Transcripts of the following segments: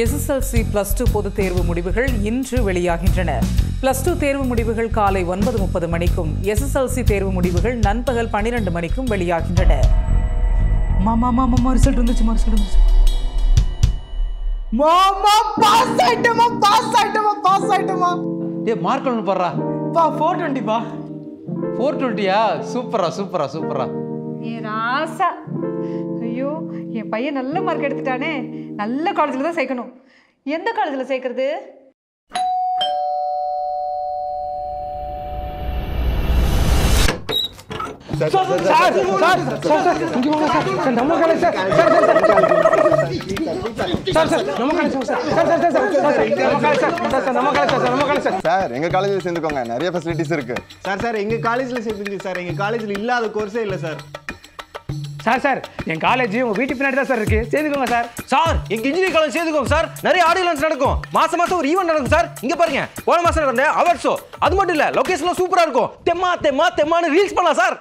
SSLC +2 பொதுத் தேர்வு முடிவுகள் இன்று வெளியாகின்றன. +2 தேர்வு முடிவுகள் காலை 9:30 மணிக்கும் எஸ்எஸ்எல்சி தேர்வு முடிவுகள் நண்பகல் 12 மணிக்கும் வெளியாகின்றன. ரிசல்ட் வந்துச்சு. பாஸ் ஆயிட்டமா. டேய் மார்க் ஒன்னு பாறா. 420 பா. 420யா? சூப்பரா. ஏ ராசா. ஐயோ, என் பையன் நல்ல மார்க் எடுத்துட்டானே. நல்ல காலேஜ்ல தான் சேர்க்கணும். எந்த காலேஜ்ல சேர்க்கிறது? சார் எங்க காலேஜ்ல சேர்ந்துக்கோங்க, நிறைய ஃபெசிலிட்டிஸ் இருக்கு. சார் எங்க காலேஜ்ல சேர்ந்துங்க சார். எங்க காலேஜ்ல இல்லாத கோர்ஸே இல்லை சார். சார் என் காலேஜ் உங்க வீட்டு பின்னாடி தான் சார் இருக்கு, சேர்ந்துக்கோங்க சார். சார் எங்க இன்ஜினியரிங் காலேஜ் சேர்ந்துக்கோங்க சார். நிறைய ஆடியோ லான்ச் நடக்கும். மாசம் ஒரு ஈவென்ட் நடக்கும் சார். இங்க பாருங்க, போன மாசம் நடந்த அவார்ட் ஷோ. அது மட்டும் இல்ல, லொகேஷன்லாம் சூப்பரா இருக்கும். தெம்மான்னு ரீல்ஸ் பண்ணலாம் சார்.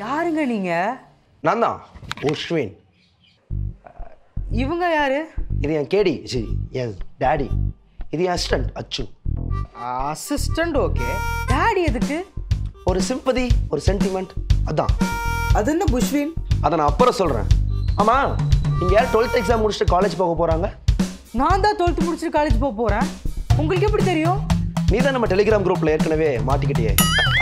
யாருங்க நீங்க? நான் தான் அஸ்வின். இவங்க யாரு? இது என் கேடி, என் டாடி. இது என் அசிஸ்டன்ட் அச்சு. அசிஸ்டன்ட். ஓகே, டாடி எதுக்கு? ஒரு சிம்பதி, ஒரு சென்டிமெண்ட். அதான். அது என்ன புஷ்வின்? அதை நான் அப்புறம் சொல்றேன். ஆமா, நீங்க யார் 12th எக்ஸாம் முடிச்சுட்டு காலேஜ் போக போறாங்க? நான் தான் 12th முடிச்சுட்டு காலேஜ் போக போறேன். உங்களுக்கு எப்படி தெரியும்? நீ தான் நம்ம டெலிகிராம் குரூப்ல ஏற்கனவே மாட்டிக்கிட்டியே.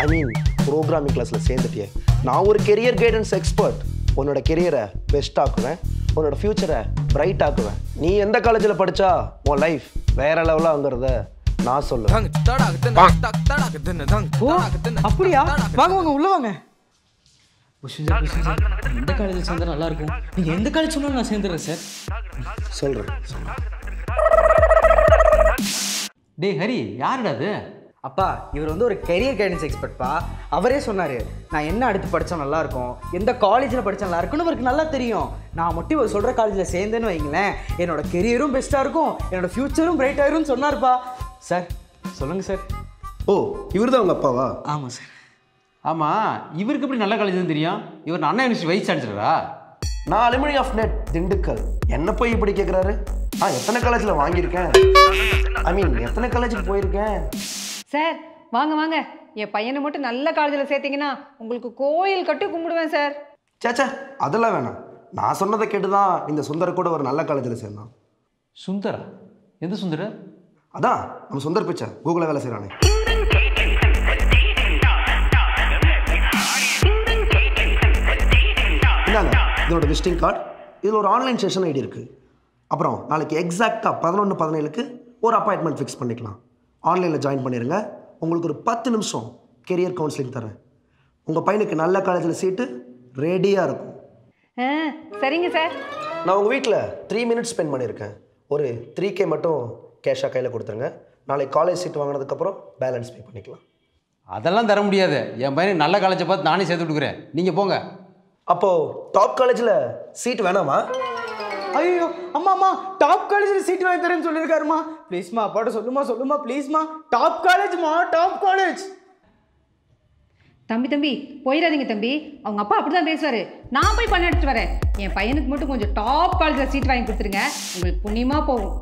ஐ மீன் ப்ரோக்ராமிங் கிளாஸ்ல சேர்ந்துட்டியே. நான் ஒரு கெரியர் கைடன்ஸ் எக்ஸ்பர்ட். உன்னோட கெரியரை பெஸ்ட் ஆக்குவேன், உன்னோட ஃபியூச்சரை பிரைட் ஆக்குவேன். நீ எந்த காலேஜில் படிச்சா உன் லைஃப் வேற லெவலாக அங்கிறத நான் சொல்லுவேன். அப்படியா? வாங்க உள்ள வாங்க. எந்த காலேஜில் சேர்ந்தா நல்லா இருக்கும்? நீங்கள் எந்த காலேஜ் சொன்னாலும் நான் சேர்ந்துடுறேன் சார். சொல்கிறேன். டேய் ஹரி, யாருடா அது? அப்பா, இவர் வந்து ஒரு கெரியர் கைடன்ஸ் எக்ஸ்பர்ட்ப்பா. அவரே சொன்னார், நான் என்ன அடுத்து படித்தா நல்லாயிருக்கும், எந்த காலேஜில் படித்தா நல்லா இருக்குன்னு அவருக்கு நல்லா தெரியும். நான் மட்டும் இவர் சொல்கிற காலேஜில் சேர்ந்தேன்னு வைங்களேன், என்னோட கெரியரும் பெஸ்ட்டாக இருக்கும், என்னோட ஃப்யூச்சரும் பிரைட் ஆயிரும்னு சொன்னார்ப்பா. சார் சொல்லுங்கள் சார். ஓ, இவர் தான் உங்கள் அப்பாவா? ஆமாம் சார். ஆமாம், இவருக்கு எப்படி நல்ல காலேஜ் தான் தெரியும்? இவர் அண்ணா யூனிவர்சிட்டி வைஸ் சான்சலரா? நான் அலுமினி ஆஃப் நெட் திண்டுக்கல். என்ன போய் இப்படி கேட்குறாரு? எத்தனை காலேஜில் வாங்கியிருக்கேன், ஐ மீன் எத்தனை காலேஜுக்கு போயிருக்கேன். சார் வாங்க, என் பையனை மட்டும் நல்ல காலேஜில் சேர்த்தீங்கன்னா உங்களுக்கு கோயில் கட்டி கும்பிடுவேன் சார். சேச்சா, அதெல்லாம் வேணாம். நான் சொன்னதை கேட்டு தான் இந்த சுந்தர் கூட ஒரு நல்ல காலேஜில் சேர்ந்தான். சுந்தரா? எந்த சுந்தர? அதான் நம்ம சுந்தர் பிச்சை, கூகுளில் வேலை செய்கிறானே. இந்தாங்க இதோட விசிட்டிங் கார்டு. இதில் ஒரு ஆன்லைன் செஷன் ஐடி இருக்குது. அப்புறம் நாளைக்கு எக்ஸாக்டாக 11:17க்கு ஒரு அப்பாயின்மெண்ட் ஃபிக்ஸ் பண்ணிக்கலாம். ஆன்லைனில் ஜாயின் பண்ணிடுங்க. உங்களுக்கு ஒரு 10 நிமிஷம் கெரியர் கவுன்சிலிங் தரேன். உங்கள் பையனுக்கு நல்ல காலேஜில் சீட்டு ரெடியாக இருக்கும். சரிங்க சார். நான் உங்கள் வீட்டில் 3 மினிட்ஸ் ஸ்பெண்ட் பண்ணியிருக்கேன். ஒரு 3K மட்டும் கேஷாக கையில் கொடுத்துருங்க. நாளைக்கு காலேஜ் சீட் வாங்கினதுக்கப்புறம் பேலன்ஸ் பே பண்ணிக்கலாம். அதெல்லாம் தர முடியாது. என் பையனுக்கு நல்ல காலேஜை பார்த்து நானே சேர்த்து கொடுக்குறேன், நீங்கள் போங்க. அப்போது டாப் காலேஜில் சீட் வேணாமா? ஐயோ அம்மா, டாப் காலேஜில் சீட் வாங்கி தரேன்னு சொல்லியிருக்காருமா. ப்ளீஸ்மா அப்பாட்ட சொல்லுமா ப்ளீஸ்மா. டாப் காலேஜ்மா, டாப் காலேஜ். தம்பி போயிடாதீங்க தம்பி. அவங்க அப்பா அப்படி தான் பேசுவார். நான் போய் பண்ண எடுத்துட்டு வரேன். என் பையனுக்கு மட்டும் கொஞ்சம் டாப் காலேஜில் சீட் வாங்கி கொடுத்துருங்க, உங்களுக்கு புண்ணியமாக போகும்.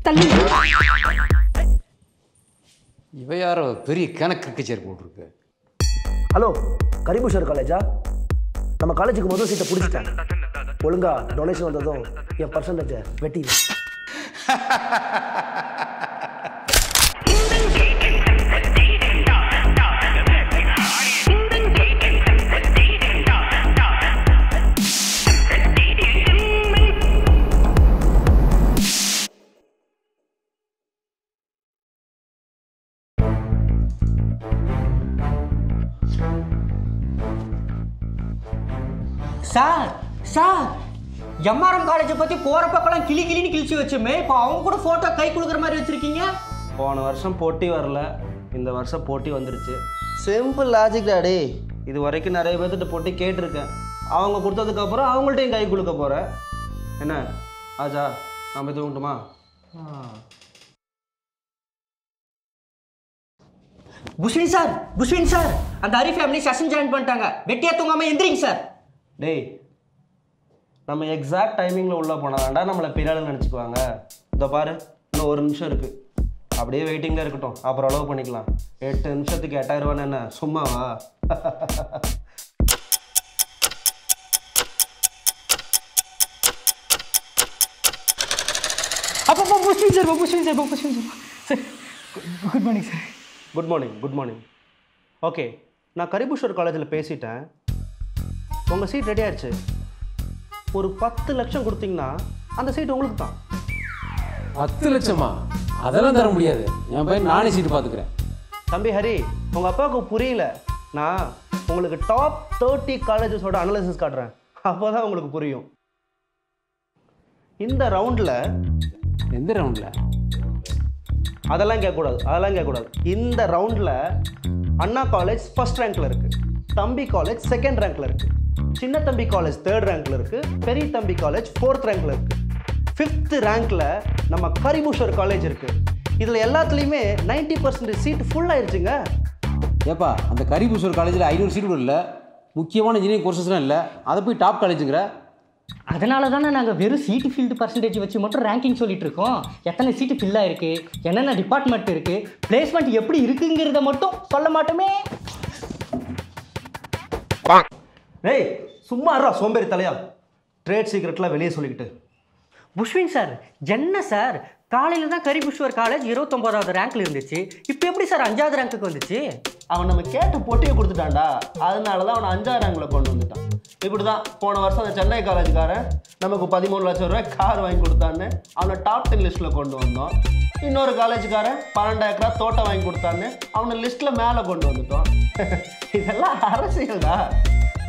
தள்ளி. இவ யாரோ பெரிய கணக்கு கச்சேரி போட்டிருக்கு. ஹலோ, கரிபூஷர் காலேஜா? நம்ம காலேஜுக்கு முதல் சீட்டை பிடிச்சிட்டேன். ஒழுங்கா டொனேஷன் வந்ததும் என் பர்சன்டேஜை வெட்டி. சார் சார் எம்ஆர்எம் காலேஜை பற்றி போகிற பக்கம்லாம் கிளின்னு கிழிச்சு வச்சுமே இப்போ அவங்க கூட ஃபோட்டோ கை கொடுக்குற மாதிரி வச்சுருக்கீங்க. போன வருஷம் போட்டி வரல, இந்த வருஷம் போட்டி வந்துருச்சு. Simple logic daddy. இது வரைக்கும் நிறைய பேர்த்திட்ட போட்டி கேட்டிருக்கேன். அவங்க கொடுத்ததுக்கப்புறம் அவங்கள்ட்டையும் கை கொடுக்க போகிறேன். என்ன ஆச்சா, நான் போய் தூங்கட்டுமா? புஷ்வின் சார் அந்த ஹரி ஃபேமிலி செஷன் ஜாயின் பண்ணிட்டாங்க. வெட்டியா தூங்காமல் எந்திரிங்க சார். டேய், நம்ம எக்ஸாக்ட் டைமிங்கில் உள்ளே போனாதாண்டா நம்மளை பின்னாடி நினச்சிக்குவாங்க. இந்த பாரு, இன்னும் 1 நிமிஷம் இருக்குது. அப்படியே வெயிட்டிங்கில் இருக்கட்டும், அப்புறம் அளவு பண்ணிக்கலாம். 8 நிமிஷத்துக்கு 8000 ரூபான்னு என்ன சும்மாவா? அப்போ புஷ்வின் sir good morning sir. Good morning. Okay, நான் கரிபுஷ்வர் காலேஜில் பேசிட்டேன். உங்கள் சீட் ரெடி ஆயிடுச்சு. ஒரு 10 லட்சம் கொடுத்தீங்கன்னா அந்த சீட் உங்களுக்கு தான். 10 லட்சமா? அதெல்லாம் தர முடியாது. என் பையன் நானே சீட்டு பார்த்துக்கிறேன். தம்பி ஹரி, உங்கள் அப்பாவுக்கு புரியல. நான் உங்களுக்கு டாப் 30 காலேஜஸோட அனாலிசிஸ் காட்டுறேன், அப்போ தான் உங்களுக்கு புரியும். இந்த ரவுண்டில் எந்த ரவுண்டில்? அதெல்லாம் கேட்கக்கூடாது. இந்த ரவுண்டில் அண்ணா காலேஜ் ஃபர்ஸ்ட் ரேங்க்ல இருக்கு, தம்பி காலேஜ் செகண்ட் ரேங்க்ல இருக்கு, சின்ன தம்பி காலேஜ் தேர்ட் ரேங்க்ல இருக்கு, பெரிய தம்பி காலேஜ் ஃபோர்த் ரேங்க்ல இருக்கு, 5th ரேங்க்ல நம்ம கரிபுஷ்வர் காலேஜ் இருக்கு. இதில் எல்லாத்துலேயுமே 90% சீட் ஃபுல் ஆயிடுச்சுங்க. ஏப்பா, அந்த கரிபுஷ்வர் காலேஜில் 500 சீட்டு கூட இல்லை, முக்கியமான இன்ஜினியரிங் கோர்சஸ்லாம் இல்லை, அதை போய் டாப் காலேஜுங்கிற. அதனால தானே நாங்கள் வெறும் சீட்டு ஃபீல்டு பர்சன்டேஜ் வச்சு மட்டும் ரேங்கிங் சொல்லிட்டு இருக்கோம். எத்தனை சீட்டு ஃபில் ஆயிருக்கு, என்னென்ன டிபார்ட்மெண்ட் இருக்குது, பிளேஸ்மெண்ட் எப்படி இருக்குங்கிறத மட்டும் சொல்ல மாட்டோமே. ஏய் சும்மா இருடா சோம்பேறி தலையா, ட்ரேட் சீக்ரெட்லாம் வெளியே சொல்லிக்கிட்டு. புஷ்வின் சார் என்ன சார், காலையில் தான் கரிபுஷ்வர் காலேஜ் 29வது ரேங்க்ல இருந்துச்சு, இப்போ எப்படி சார் 5வது ரேங்க்குக்கு வந்துச்சு? அவன் நம்ம கேட்ட போட்டியை கொடுத்துட்டான்டா, அதனால தான் அவனை 5வது ரேங்கில் கொண்டு வந்துட்டான். இப்படி தான் போன வருஷம் அந்த சென்னை காலேஜுக்காரன் நமக்கு 13 லட்சம் ரூபாய் கார் வாங்கி கொடுத்தான்னு அவனை டாப் 10 லிஸ்ட்டில் கொண்டு வந்தோம். இன்னொரு காலேஜுக்காரன் 12 ஏக்கரா தோட்டம் வாங்கி கொடுத்தான்னு அவனை லிஸ்ட்டில் மேலே கொண்டு வந்துட்டோம். இதெல்லாம் அரசியல்டா.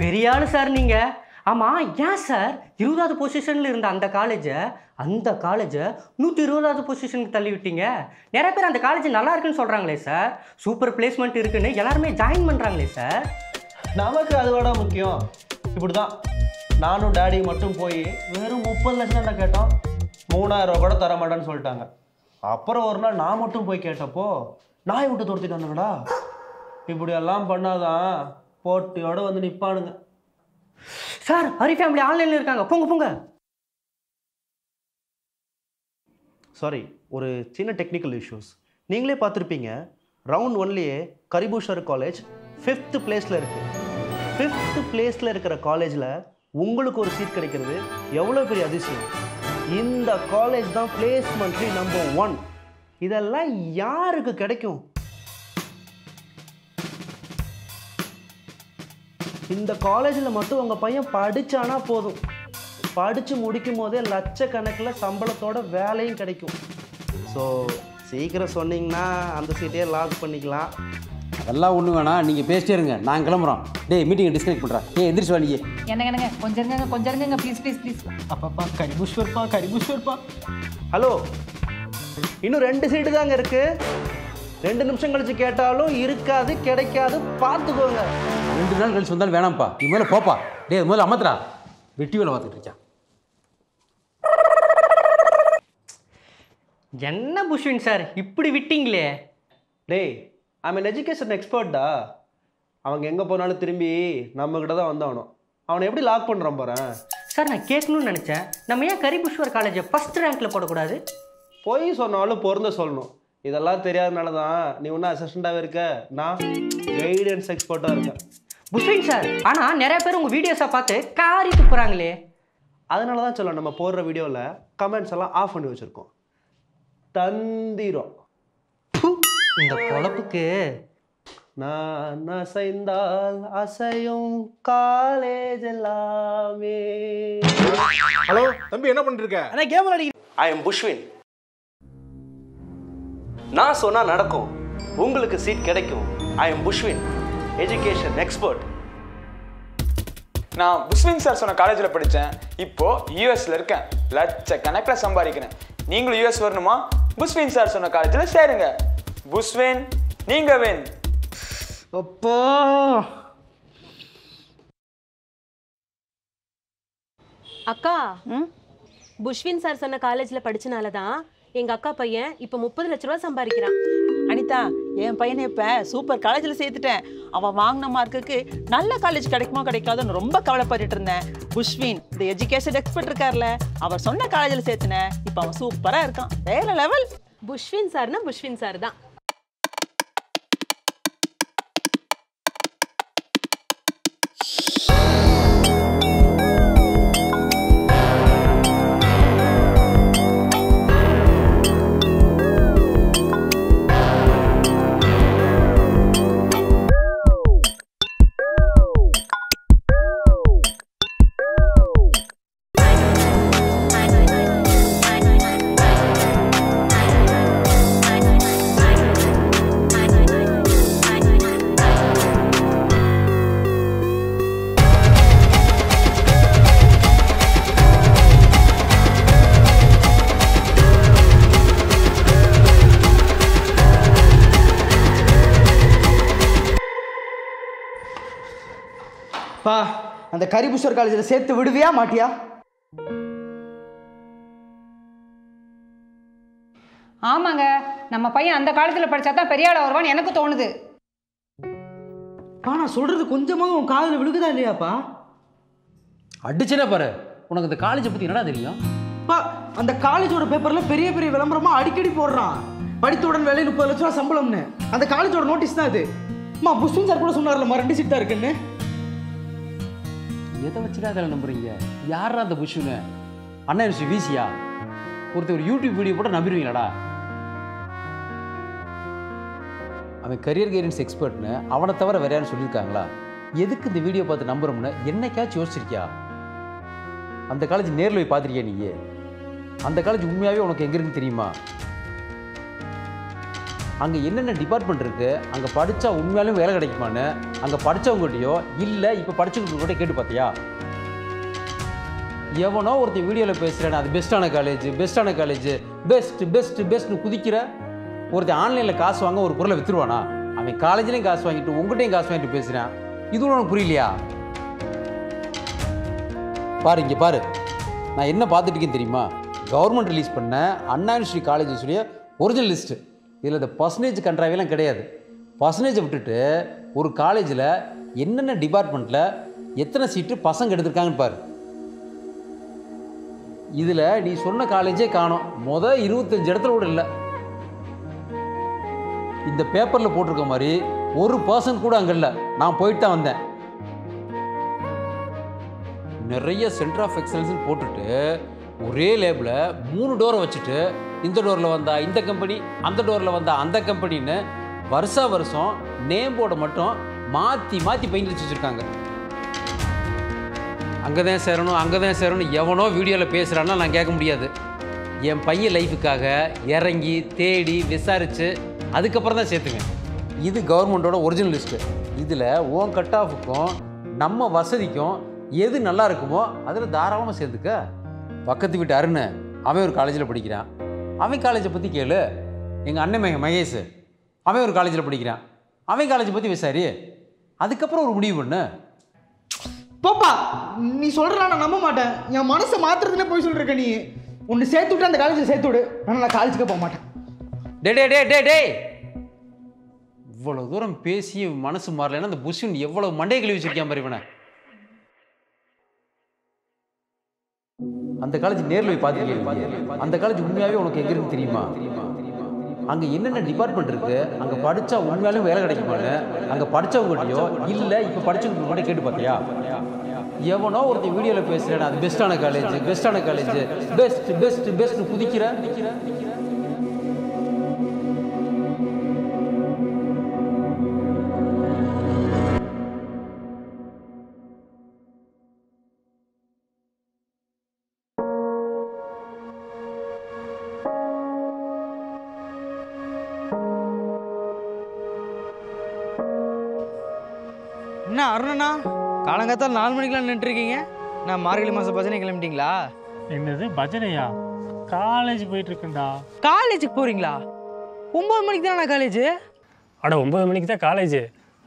பெரிய ஆள் சார் நீங்கள். ஆமாம், ஏன் சார் 20வது பொசிஷனில் இருந்த அந்த காலேஜை 120வது பொசிஷனுக்கு தள்ளி விட்டீங்க? நிறைய பேர் அந்த காலேஜ் நல்லா இருக்குன்னு சொல்கிறாங்களே சார், சூப்பர் பிளேஸ்மெண்ட் இருக்குன்னு எல்லாருமே ஜாயின் பண்ணுறாங்களே சார். நமக்கு அதோட முக்கியம். இப்படி தான் நானும் டேடியும் மட்டும் போய் வெறும் 30 லட்சம் தான் கேட்டோம், 3000 ரூபா கூட தர மாட்டேன்னு சொல்லிட்டாங்க. அப்புறம் ஒரு நாள் நான் மட்டும் போய் கேட்டப்போ நாய் விட்டு துரத்திட்டு வந்தாங்கடா. இப்படியெல்லாம் பண்ணாதான் போட்டியோட வந்து நிற்பானுங்க. சார் ஹரி ஃபேமிலி ஆன்லைனில் இருக்காங்க, போங்க. சாரி, ஒரு சின்ன டெக்னிக்கல் இஷ்யூஸ். நீங்களே பார்த்துருப்பீங்க, ரவுண்ட் 1லேயே கரிபுஷ்வர் காலேஜ் 5th பிளேஸில் இருக்குது. 5th பிளேஸில் இருக்கிற காலேஜில் உங்களுக்கு ஒரு சீட் கிடைக்கிறது எவ்வளோ பெரிய அதிசயம். இந்த காலேஜ் தான் பிளேஸ்மெண்ட்லி நம்பர் 1. இதெல்லாம் யாருக்கு கிடைக்கும்? இந்த காலேஜில் மட்டும் உங்கள் பையன் படித்தானா போதும், படித்து முடிக்கும் போதே லட்சக்கணக்கில் சம்பளத்தோட வேலையும் கிடைக்கும். ஸோ சீக்கிரம் சொன்னீங்கன்னா அந்த சீட்டையே லாக் பண்ணிக்கலாம். அதெல்லாம் ஒன்றும் வேணாம், நீங்கள் பேசிட்டே இருங்க, நான் கிளம்புறோம். டேய் மீட்டிங்கை டிஸ்கனெக்ட் பண்ணுறேன். எந்திரிச்சு வா நீங்க. என்னங்க கொஞ்சம் இருங்க ப்ளீஸ். அப்பப்பா கரிபுஷ்வர்ப்பா. ஹலோ, இன்னும் 2 சீட்டு தாங்க இருக்கு. 2 நிமிஷம் கழிச்சு கேட்டாலும் இருக்காது, கிடைக்காது, பார்த்துக்கோங்க. 2 நாள் கழிச்சு வந்தாலும் வேணாம்ப்பா, நீ மேலே போப்பா. டே முதல்ல அமர்த்துறா, வெட்டி வேலை பார்த்துட்டு இருக்கான். என்ன புஷ்வின் சார் இப்படி விட்டீங்களே? டேய், ஐம் அன் எஜுகேஷன் எக்ஸ்பர்ட்டா. அவங்க எங்கே போனாலும் திரும்பி நம்மக்கிட்ட தான் வந்தாகணும். அவனை எப்படி லாக் பண்ணுறான் போகிறேன் சார். நான் கேட்கணும்னு நினச்சேன், நம்ம ஏன் கரிபுஷ்வர் காலேஜை ஃபர்ஸ்ட் ரேங்க்ல போடக்கூடாது? பொய் சொன்னாலும் பொருந்த சொல்லணும். இதெல்லாம் தெரியாதனால தான் நீ ஒன்றும் அசிஸ்டண்ட்டாகவே இருக்க, நான் கைடன்ஸ் எக்ஸ்பர்ட்டாக இருக்கேன். புஷ்வின் சார், ஆனால் நிறைய பேர் உங்கள் வீடியோஸை பார்த்து காரி துப்புறாங்களே. அதனால தான் சொல்ல, நம்ம போடுற வீடியோவில் கமெண்ட்ஸ் எல்லாம் ஆஃப் பண்ணி வச்சுருக்கோம். தந்திரம் இந்த பொழப்புக்கு நான் அசைந்தால் அசையும் காலேஜ் எல்லாமே. ஹலோ தம்பி, என்ன பண்ணிட்டு இருக்க? ஆனால் கேம் விளையாடி. ஐ எம் புஷ்வின். நான் சொன்னால் நடக்கும், உங்களுக்கு சீட் கிடைக்கும். ஐ எம் புஷ்வின், எஜுகேஷன் எக்ஸ்பர்ட். நான் புஷ்வின் சார் சொன்ன காலேஜில் படித்தேன். இப்போது யூஎஸில் இருக்கேன். லட்சக்கணக்கில் சம்பாதிக்கிறேன். நீங்களும் யூஎஸ் வரணுமா? புஷ்வின் சார் சொன்ன காலேஜில் சேருங்க. புஷ்வின், நீங்கள் வேன். அப்போ அக்கா, புஷ்வின் சார் சொன்ன காலேஜில் படிச்சனால தான் எங்கள் அக்கா பையன் இப்போ 30 லட்ச ரூபா சம்பாதிக்கிறான். அனிதா, என் பையனை இப்போ சூப்பர் காலேஜில் சேர்த்துட்டேன். அவன் வாங்கின மார்க்குக்கு நல்ல காலேஜ் கிடைக்குமோ கிடைக்காதுன்னு ரொம்ப கவலைப்பட்டுட்டு இருந்தேன். புஷ்வின் இந்த எஜுகேஷன் எக்ஸ்பர்ட் இருக்கார்ல, அவர் சொன்ன காலேஜில் சேர்த்துனேன். இப்போ அவன் சூப்பராக இருக்கான். வேற லெவல். புஷ்வின் சார்னா புஷ்வின் சார் தான். பா, அந்த கரிபுஷர் காலேஜில் சேர்த்து விடுவியா மாட்டியா? ஆமாங்க, நம்ம பையன் அந்த காலத்தில் படித்தா தான் பெரிய ஆள் வருவான்னு எனக்கு தோணுது. நான் சொல்கிறது கொஞ்சமாக உன் காதில் விழுகுதா இல்லையாப்பா? அடிச்சனே பாரு. உனக்கு இந்த காலேஜை பற்றி என்னடா தெரியும்? பா, அந்த காலேஜோட பேப்பரில் பெரிய பெரிய விளம்பரமாக அடிக்கடி போடுறான். படித்தவுடன் வேலை 30 லட்ச ரூபா சம்பளம்னு. அந்த காலேஜோட நோட்டீஸ் தான் இது. புஷ்வின் சார் கூட சொன்னார்ல 2 சீட் தான் இருக்குன்னு. எதை வச்சுட்டா அதில் நம்புறீங்க? யாரா அந்த புஷ்னு? அண்ணா யூனிவர்சிட்டி வீசியா? ஒருத்தர் ஒரு யூடியூப் வீடியோ போட்டு நம்பிடுவீங்களாடா? அவன் கரியர் கைடன்ஸ் எக்ஸ்பர்ட்னு அவனை தவிர வேற யாரும் சொல்லியிருக்காங்களா? எதுக்கு இந்த வீடியோ பார்த்து நம்புறோம்னு என்னைக்காச்சும் யோசிச்சிருக்கியா? அந்த காலேஜ் நேரில் போய் பார்த்துருக்கியா நீயே? அந்த காலேஜ் உண்மையாகவே உனக்கு எங்கே இருக்குன்னு தெரியுமா? அங்கே என்னென்ன டிபார்ட்மெண்ட் இருக்குது, அங்கே படித்தா உண்மையாலும் வேலை கிடைக்குமான்னு அங்கே படித்தவங்ககிட்டயோ இல்லை இப்போ படித்தவங்ககிட்ட கேட்டு பார்த்தியா? எவனோ ஒருத்தர் வீடியோவில் பேசுகிறேன் அது பெஸ்ட்டான காலேஜ், பெஸ்ட்டான காலேஜ், பெஸ்ட்னு குதிக்கிற ஒருத்தர் ஆன்லைனில் காசு வாங்க ஒரு பொருளை விற்றுருவானா? அவன் காலேஜ்லேயும் காசு வாங்கிட்டு உங்கள்கிட்டையும் காசு வாங்கிட்டு பேசுகிறான். இது உனக்கு புரியலையா? பாரு, இங்கே பாரு, நான் என்ன பார்த்துட்டு இருக்கேன் தெரியுமா? கவர்மெண்ட் ரிலீஸ் பண்ண அண்ணா யூனிவர்சிட்டி காலேஜஸுடைய ஒரிஜினல் லிஸ்ட்டு. இதில் இந்த பர்சன்டேஜ் கண்ட்ராவிலாம் கிடையாது. பர்சன்டேஜை விட்டுட்டு ஒரு காலேஜில் என்னென்ன டிபார்ட்மெண்ட்டில் எத்தனை சீட்டு பசங்க எடுத்திருக்காங்கன்னு பாரு. இதில் நீ சொன்ன காலேஜே காணோம். 25 இடத்துல கூட இல்லை. இந்த பேப்பரில் போட்டிருக்க மாதிரி 1% கூட அங்கே இல்லை. நான் போயிட்டு தான் வந்தேன். நிறைய சென்டர் ஆஃப் எக்ஸலன்ஸ்னு போட்டுட்டு ஒரே லேபில் 3 டோரை வச்சுட்டு இந்த டோரில் வந்தா இந்த கம்பெனி, அந்த டோரில் வந்தா அந்த கம்பெனின்னு வருஷம் நேம் போர்டை மட்டும் மாற்றி பெயிண்ட் அடிச்சு வச்சுருக்காங்க. அங்கே தான் சேரணும் எவனோ வீடியோவில் பேசுகிறான்னா நான் கேட்க முடியாது. என் பையன் லைஃபுக்காக இறங்கி தேடி விசாரித்து அதுக்கப்புறம் தான் சேர்த்துவேன். இது கவர்மெண்ட்டோட ஒரிஜினல் லிஸ்ட்டு. இதில் உன் கட் ஆஃபுக்கும் நம்ம வசதிக்கும் எது நல்லா இருக்குமோ அதில் தாராளமாக சேர்த்துக்க. பக்கத்து வீட்டு அருண், அவன் ஒரு காலேஜில் படிக்கிறான். அவன் காலேஜை பற்றி கேளு. எங்கள் அண்ணன் மகேஷ், அவன் ஒரு காலேஜில் படிக்கிறான். அவன் காலேஜை பற்றி விசாரி. அதுக்கப்புறம் ஒரு முடிவு பண்ணு. போப்பா, நீ சொல்கிறா நான் நம்ப மாட்டேன். என் மனசை மாற்றுறதுனே போய் சொல்லிருக்க. நீ ஒன்று சேர்த்து விட்டு அந்த காலேஜில் சேர்த்து விடு. ஆனால் நான் காலேஜுக்கு போக மாட்டேன். டே இவ்வளோ தூரம் பேசி மனசு மாறலைன்னா அந்த புஷ்வின் எவ்வளோ மண்டையை கழுவி வச்சிருக்கான் பாரு இவனை. அந்த காலேஜ் நேரில் போய் பார்த்துருக்கேன். அந்த காலேஜ் உண்மையாகவே உனக்கு எங்கே இருக்குன்னு தெரியுமா? அங்கே என்னென்ன டிபார்ட்மெண்ட் இருக்குது, அங்கே படித்தா உண்மையாலும் வேலை கிடைக்குமான்னு அங்கே படித்தவங்ககிட்டயோ இல்லை இப்போ படித்தவங்க கூட கேட்டு பார்த்தியா? எவனோ ஒருத்தர் வீடியோவில் பேசுகிறேன் அது பெஸ்ட்டான காலேஜ், பெஸ்ட்னு குதிக்கிற. என்ன அருணா, காலங்காத்தால் 4 மணிக்கெலாம் நின்றுருக்கீங்க. நான் மார்கழி மாதம் பஜனை கிளம்பிட்டீங்களா? என்னது பஜனையா? காலேஜ் போயிட்டு இருக்கேன்டா. காலேஜுக்கு போகிறீங்களா? 9 மணிக்கு தானே காலேஜ்? அட 9 மணிக்கு தான் காலேஜ்.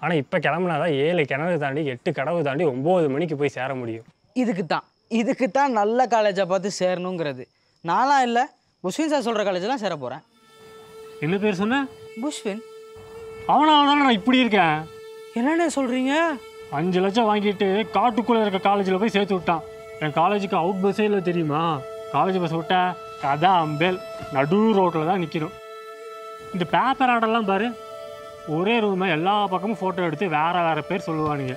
ஆனால் இப்போ கிளம்புனாதான் 7 கிணறு தாண்டி 8 கடவு தாண்டி 9 மணிக்கு போய் சேர முடியும். இதுக்கு தான் நல்ல காலேஜாக பார்த்து சேரணுங்கிறது. நான்லாம் இல்லை, புஷ்வின் சார் சொல்கிற காலேஜெலாம் சேர போகிறேன். என்ன பேர் சொன்ன? புஷ்வின். அவனால தானே நான் இப்படி இருக்கேன். என்னென்ன சொல்கிறீங்க? 5 லட்சம் வாங்கிட்டு காட்டுக்குள்ளே இருக்க காலேஜில் போய் சேர்த்து விட்டான். என் காலேஜுக்கு அவுட் பஸ்ஸே இல்லை தெரியுமா? காலேஜ் பஸ் விட்டா கதா அம்பேல் நடு ரோட்டில் தான் நிற்கணும். இந்த பேப்பர் ஆர்டர்லாம் பாரு, ஒரே ரூமை எல்லா பக்கமும் ஃபோட்டோ எடுத்து வேறு பேர் சொல்லுவானுங்க.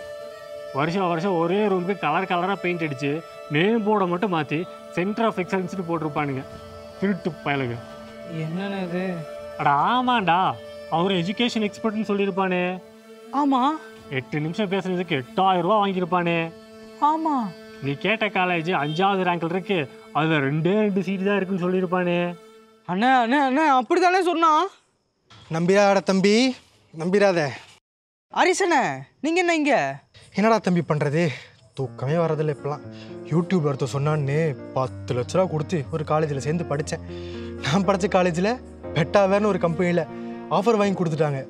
வருஷம் ஒரே ரூமுக்கு கலராக பெயிண்ட் அடித்து நேம் போர்டை மட்டும் மாற்றி சென்டர் ஆஃப் எக்ஸலன்ஸ்னு போட்டிருப்பானுங்க. திருட்டு பயலுங்க. என்னென்ன இது? அட ஆமாண்டா, அவர் எஜுகேஷன் எக்ஸ்பர்ட்னு சொல்லியிருப்பானே. ஆமாம். 8 நிமிஷம் பேசுறதுக்கு 8000 ரூபா வாங்கியிருப்பானே. ஆமாம். நீ கேட்ட காலேஜ் 5வது ரேங்கில் இருக்கு, அதில் 2 சீட்டு தான் இருக்குன்னு சொல்லியிருப்பானே. அண்ணா அண்ணா அண்ணா அப்படி தானே சொன்னான். நம்பிராட தம்பி, நம்பிராத. ஹரிசண்ணே, நீங்கள் என்ன இங்கே? என்னடா தம்பி பண்ணுறது, தூக்கமே வரதில்லை இப்போலாம். யூடியூப்ல ஒருத்தர் சொன்னான்னு 10 லட்ச ரூபா கொடுத்து ஒரு காலேஜில் சேர்ந்து படித்தேன். நான் படித்த காலேஜில் பெட்டாவேர்னு ஒரு கம்பெனியில் ஆஃபர் வாங்கி கொடுத்துட்டாங்க.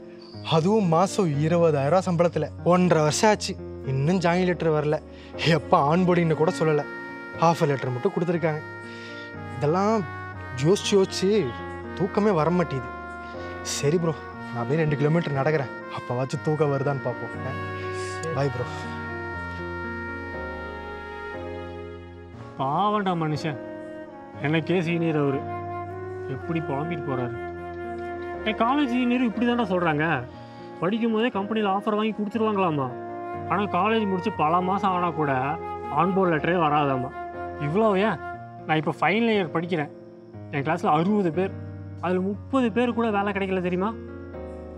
அதுவும் மாதம் 20,000 சம்பளத்தில். 1.5 வருஷம் ஆச்சு, இன்னும் ஜாயின் லெட்டர் வரல. எப்போ ஆன்போர்டிங்னு கூட சொல்லலை, ஆஃபர் லெட்டர் மட்டும் கொடுத்துருக்காங்க. இதெல்லாம் யோசிச்சு தூக்கமே வர மாட்டேது. சரி ப்ரோ, நான் அப்படியே 2 கிலோமீட்டர் நடக்கிறேன், அப்போவாச்சும் தூக்கம் வருதான்னு பார்ப்போம். Bye bro. பாவண்டா மனுஷன், எனக்கே சீனியர் அவரு, எப்படி புலம்பிட்டு போகிறாரு. என் காலேஜ் சீனியரும் இப்படி தான்டா சொல்கிறாங்க. படிக்கும் போதே கம்பெனியில் ஆஃபர் வாங்கி கொடுத்துருவாங்களாமா. ஆனால் காலேஜ் முடித்து பல மாதம் ஆனால் கூட ஆன்போர்ட் லெட்டரே வராதாம்மா. இவ்வளோ ஏன், நான் இப்போ ஃபைனல் இயர் படிக்கிறேன். என் கிளாஸில் 60 பேர், அதில் 30 பேர் கூட வேலை கிடைக்கல தெரியுமா?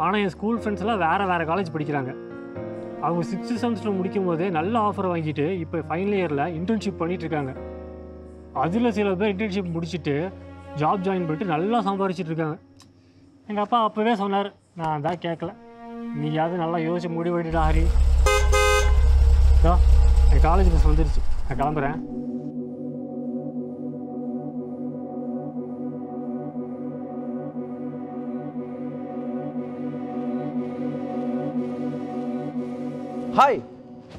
ஆனால் என் ஸ்கூல் ஃப்ரெண்ட்ஸ் எல்லாம் வேறு காலேஜ் படிக்கிறாங்க. அவங்க 6th செமஸ்டர் முடிக்கும் போதே நல்ல ஆஃபர் வாங்கிட்டு இப்போ ஃபைனல் இயரில் இன்டர்ன்ஷிப் பண்ணிகிட்டு இருக்காங்க. அதில் சில பேர் இன்டர்ன்ஷிப் முடிச்சுட்டு ஜாப் ஜாயின் பண்ணிட்டு நல்லா சம்பாதிச்சிட்டு இருக்காங்க. எங்கள் அப்பா அப்போவே சொன்னார், நான் தான் கேட்கல. நீயாவது நல்லா யோசிச்சு முடிவெடுடா ஹரி. இதோ என் காலேஜ் பஸ் வந்துருச்சு, நான் கிளம்புறேன். ஹாய்,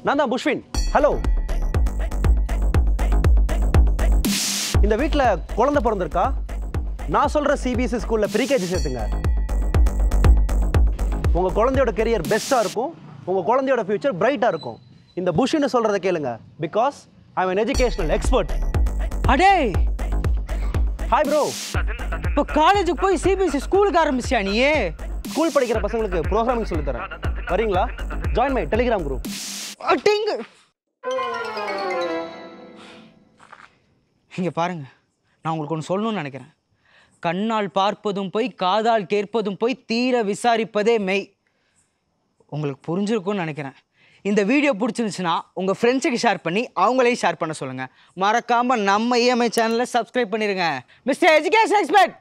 நான் தான் புஷ்வின். ஹலோ. இந்த வீட்டில் குழந்தை பிறந்திருக்கா? நான் சொல்கிற சிபிஎஸ்சி ஸ்கூலில் ப்ரீகேஜி சேர்த்துங்க. உங்கள் குழந்தையோட கெரியர் பெஸ்ட்டாக இருக்கும், உங்கள் குழந்தையோட ஃபியூச்சர் பிரைட்டாக இருக்கும். இந்த புஷ்வின்னு சொல்கிறத கேளுங்க, because I am an educational expert. அடே, ஹாய் ப்ரோ. இப்போ காலேஜுக்கு போய் சிபிஎஸ்சி ஸ்கூலுக்கு ஆரம்பிச்சியா நீயே? ஸ்கூல் படிக்கிற பசங்களுக்கு ப்ரோக்ராமிங் சொல்லித்தரேன், வரீங்களா? Join my Telegram group. இங்கே பாருங்க, நான் உங்களுக்கு ஒன்று சொல்லணும்னு நினைக்கிறேன். கண்ணால் பார்ப்பதும் போய், காதால் கேட்பதும் போய், தீர விசாரிப்பதே மெய். உங்களுக்கு புரிஞ்சிருக்கும்னு நினைக்கிறேன். இந்த வீடியோ பிடிச்சிருந்துச்சுன்னா உங்கள் ஃப்ரெண்ட்ஸுக்கு ஷேர் பண்ணி அவங்களையும் ஷேர் பண்ண சொல்லுங்கள். மறக்காமல் நம்ம இஎம்ஐ சேனலை சப்ஸ்கிரைப் பண்ணிடுங்க. Mister education expert.